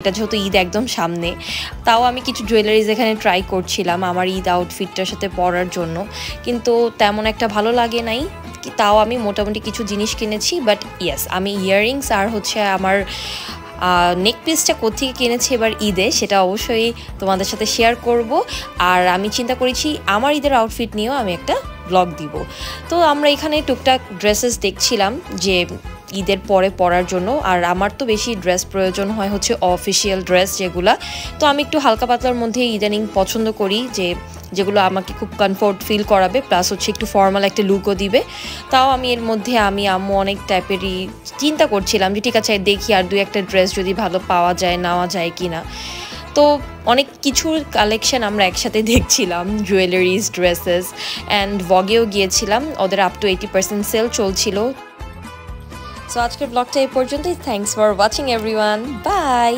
এটা যেহেতু ঈদ একদম সামনে, তাও আমি কিছু জুয়েলারিজ এখানে ট্রাই করছিলাম আমার ঈদ আউটফিটটার সাথে পরার জন্য, কিন্তু তেমন একটা ভালো লাগে নাই। তাও আমি মোটামুটি কিছু জিনিস কিনেছি, বাট ইয়েস, আমি ইয়াররিংস আর হচ্ছে আমার নেক পিসটা কোত্থেকে কিনেছি এবার ঈদে সেটা অবশ্যই তোমাদের সাথে শেয়ার করব। আর আমি চিন্তা করেছি আমার ঈদের আউটফিট নিয়েও আমি একটা ব্লগ দিব। তো আমরা এখানে টুকটাক ড্রেসেস দেখছিলাম যে ঈদের পরে পরার জন্য, আর আমার তো বেশি ড্রেস প্রয়োজন হয় হচ্ছে অফিসিয়াল ড্রেস যেগুলা। তো আমি একটু হালকা পাতলার মধ্যে ইদানিং পছন্দ করি যেগুলো আমাকে খুব কমফোর্ট ফিল করাবে, প্লাস হচ্ছে একটু ফর্মাল একটা লুকও দিবে। তাও আমি এর মধ্যে আম্মু অনেক টাইপেরই চিন্তা করছিলাম যে ঠিক আছে দেখি আর 2-1টা ড্রেস যদি ভালো পাওয়া যায় নেওয়া যায় কি না। তো অনেক কিছুর কালেকশন আমরা একসাথে দেখছিলাম, জুয়েলারিজ, ড্রেসেস, অ্যান্ড ভগেও গিয়েছিলাম, ওদের আপ টু 80% সেল চলছিল। সো আজকের ব্লগটা এই পর্যন্তই। Thanks for watching everyone, by.